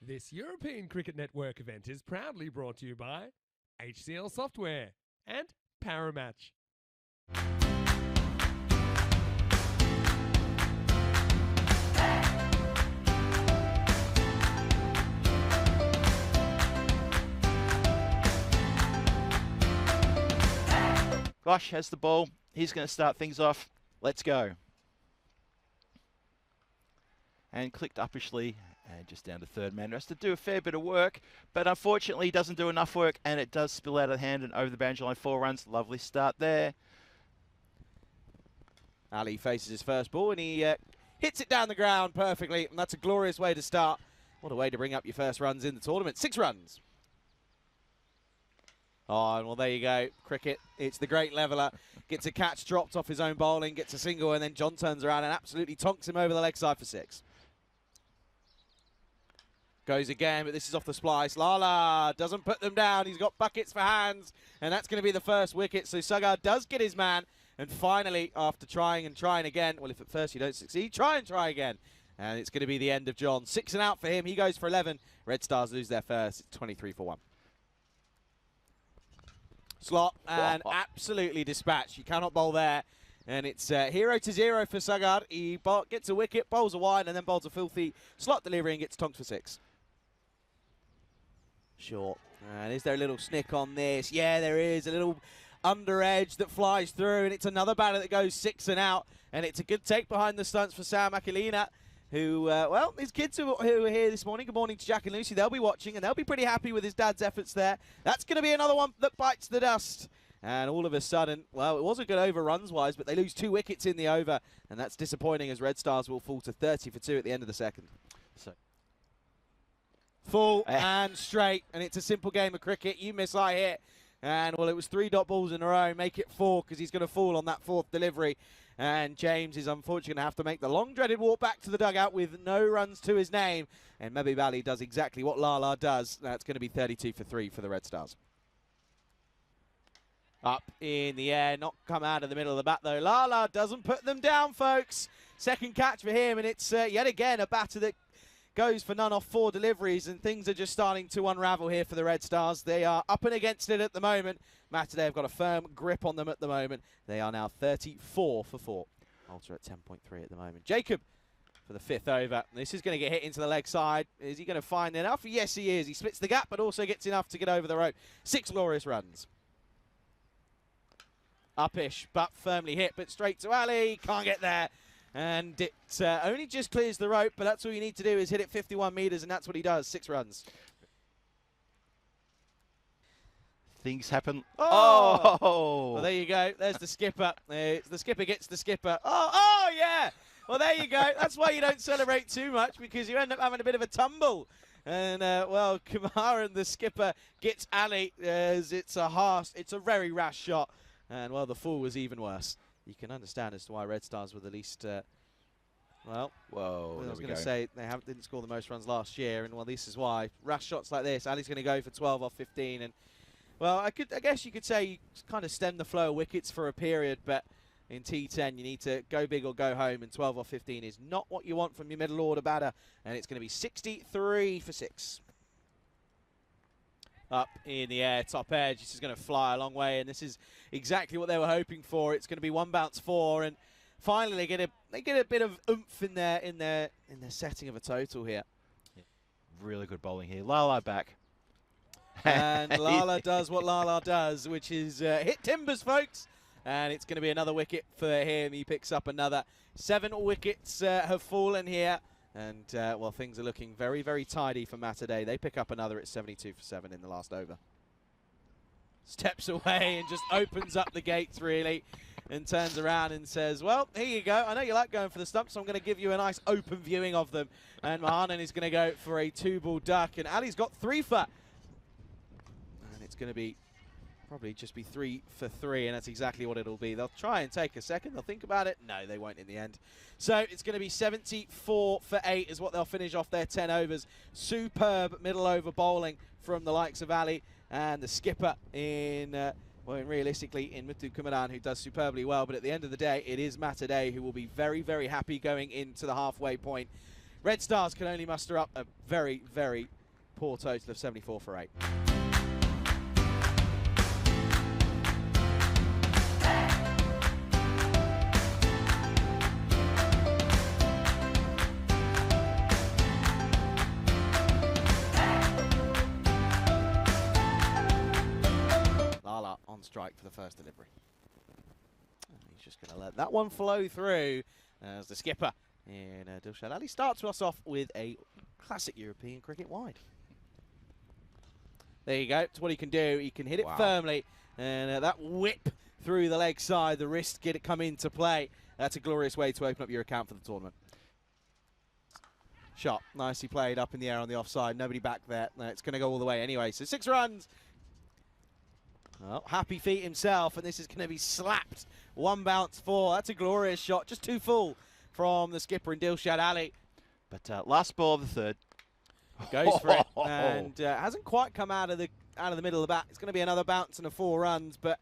This European Cricket Network event is proudly brought to you by HCL Software and Paramatch. Gosh has the ball. He's going to start things off. Let's go. And clicked uppishly and just down to third man. Has to do a fair bit of work, but unfortunately he doesn't do enough work and it does spill out of hand and over the boundary line. 4 runs. Lovely start there. Ali faces his first ball and he hits it down the ground perfectly, and that's a glorious way to start. What a way to bring up your first runs in the tournament. 6 runs. Oh, well, there you go. Cricket, it's the great leveller. Gets a catch dropped off his own bowling, gets a single, and then John turns around and absolutely tonks him over the leg side for 6. Goes again, but this is off the splice. Lala doesn't put them down. He's got buckets for hands, and that's going to be the first wicket. So Sagar does get his man, and finally, after trying and trying again, well, if at first you don't succeed, try and try again. And it's going to be the end of John. 6 and out for him. He goes for 11. Red Stars lose their first. It's 23 for 1. Slot and absolutely dispatched. You cannot bowl there. And it's 0 to 0 for Sagar. He gets a wicket, bowls a wide, and then bowls a filthy slot delivery and gets tonked for 6. Short. And is there a little snick on this? Yeah, there is. A little under edge that flies through, and it's another batter that goes 6 and out. And it's a good take behind the stunts for Sam Aquilina, who, well, his kids who are here this morning, good morning to Jack and Lucy, they'll be watching, and they'll be pretty happy with his dad's efforts there. That's going to be another one that bites the dust. And all of a sudden, well, it was a good over runs-wise, but they lose 2 wickets in the over, and that's disappointing as Red Stars will fall to 30 for 2 at the end of the second. So, full and straight, and it's a simple game of cricket. You miss, I hit. And, well, it was 3 dot balls in a row. Make it 4 because he's going to fall on that 4th delivery. And James is unfortunately going to have to make the long-dreaded walk back to the dugout with no runs to his name. And Mebby Bali does exactly what Lala does. That's going to be 32 for 3 for the Red Stars. Up in the air, not come out of the middle of the bat, though. Lala doesn't put them down, folks. Second catch for him, and it's yet again a batter that goes for none off 4 deliveries, and things are just starting to unravel here for the Red Stars. They are up and against it at the moment. Matadei have got a firm grip on them at the moment. They are now 34 for 4. Malta at 10.3 at the moment. Jacob for the 5th over. This is going to get hit into the leg side. Is he going to find enough? Yes, he is. He splits the gap, but also gets enough to get over the rope. 6 glorious runs. Upish, but firmly hit, but straight to Ali. Can't get there. And it only just clears the rope, but that's all you need to do is hit it 51 metres, and that's what he does. 6 runs. Things happen. Oh! Well, there you go. There's the skipper. The skipper gets the skipper. Oh, yeah! Well, there you go. That's why you don't celebrate too much, because you end up having a bit of a tumble. And, well, Kumar and the skipper gets Ali as it's a very rash shot. And, well, the fall was even worse. You can understand as to why Red Stars were the least, well, whoa, I was going to say they didn't score the most runs last year, and, well, this is why. Rash shots like this, Ali's going to go for 12 off 15, and, well, I guess you could say you kind of stem the flow of wickets for a period, but in T10 you need to go big or go home, and 12 off 15 is not what you want from your middle order batter, and it's going to be 63 for 6. Up in the air, top edge. This is going to fly a long way, and this is exactly what they were hoping for. It's going to be 1 bounce 4, and finally they get a bit of oomph in their setting of a total here. Yeah. Really good bowling here. Lala back, and Lala does what Lala does, which is hit timbers, folks. And it's going to be another wicket for him. He picks up another. 7 wickets have fallen here. And, well, things are looking very, very tidy for Matadei. They pick up another at 72 for 7 in the last over. Steps away and just opens up the gates, really, and turns around and says, well, here you go. I know you like going for the stumps, so I'm going to give you a nice open viewing of them. And Mahanan is going to go for a 2-ball duck. And Ali's got 3 for. And it's going to be probably just be 3 for 3, and that's exactly what it'll be. They'll try and take a second. They'll think about it. No, they won't in the end. So it's going to be 74 for 8 is what they'll finish off their 10 overs. Superb middle over bowling from the likes of Ali and the skipper in, well, realistically, in Muthu Kumaran, who does superbly well. But at the end of the day, it is Matadei who will be very, very happy going into the halfway point. Red Stars can only muster up a very, very poor total of 74 for 8. Lala on strike for the first delivery. He's just going to let that one flow through as the skipper in Dilshad Ali starts us off with a classic European cricket wide. There you go. It's what he can do. He can hit it firmly, and that whip through the leg side, the wrist, get it come into play. That's a glorious way to open up your account for the tournament. Shot, nicely played up in the air on the offside. Nobody back there. No, it's going to go all the way anyway. So 6 runs. Well, happy feet himself, and this is going to be slapped. 1 bounce 4. That's a glorious shot. Just too full from the skipper in Dilshad Ali. But last ball of the third. Goes for it, and hasn't quite come out of the middle of the bat. It's going to be another bounce and 4 runs, but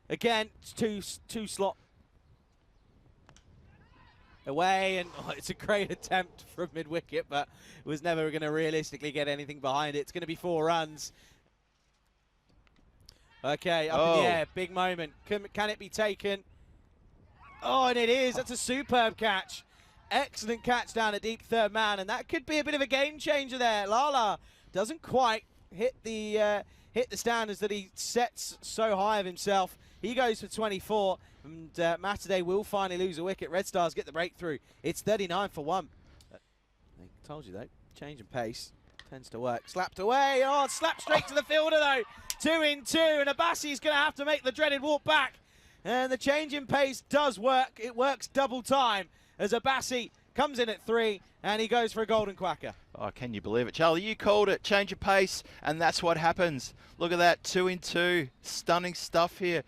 again, it's two slot away, and it's a great attempt from mid-wicket, but was never going to realistically get anything behind it. It's going to be 4 runs. Okay, up in the air, big moment. Can it be taken? Oh, and it is. That's a superb catch. Excellent catch down a deep third man, and that could be a bit of a game changer there. Lala doesn't quite hit the standards that he sets so high of himself. He goes for 24, and MTD will finally lose a wicket. Red Stars get the breakthrough. It's 39 for 1. I told you though, change in pace tends to work. Slapped away. Oh, slapped straight to the fielder though. 2 in 2, and Abbasi's going to have to make the dreaded walk back. And the change in pace does work. It works double time as Abbasi comes in at 3, and he goes for a golden quacker. Oh, can you believe it, Charlie? You called it. Change of pace, and that's what happens. Look at that, 2 in 2. Stunning stuff here.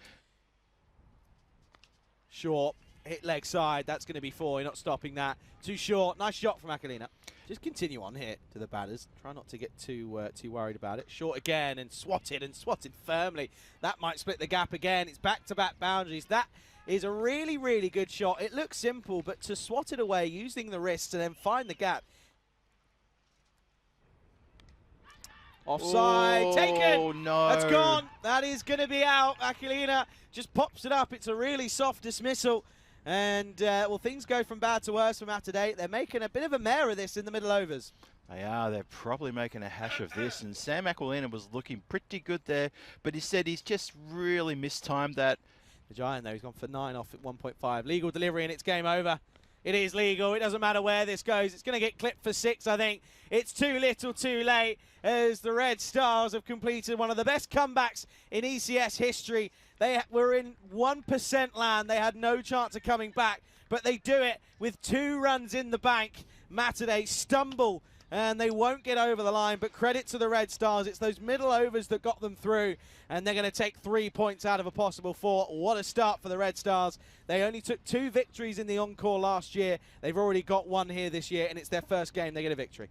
Short, hit leg side. That's going to be 4. You're not stopping that. Too short. Nice shot from Akalina. Just continue on here to the batters. Try not to get too worried about it. Short again and swatted firmly. That might split the gap again. It's back-to-back boundaries. That is a really, really good shot. It looks simple, but to swat it away using the wrist and then find the gap. Offside, taken. Oh, no. That's gone. That is going to be out. Akalina just pops it up. It's a really soft dismissal. And, well, things go from bad to worse from MTD. They're making a bit of a mare of this in the middle overs. They are. They're probably making a hash of this. And Sam Akalina was looking pretty good there, but he said he's just really mistimed that. The Giant, though, he's gone for 9 off at 1.5. Legal delivery, and it's game over. It is legal. It doesn't matter where this goes. It's going to get clipped for 6, I think. It's too little too late as the Red Stars have completed one of the best comebacks in ECS history. They were in 1% land. They had no chance of coming back, but they do it with 2 runs in the bank. MTD stumble, and they won't get over the line, but credit to the Red Stars. It's those middle overs that got them through, and they're going to take 3 points out of a possible 4. What a start for the Red Stars. They only took 2 victories in the encore last year. They've already got 1 here this year, and it's their first game. They get a victory.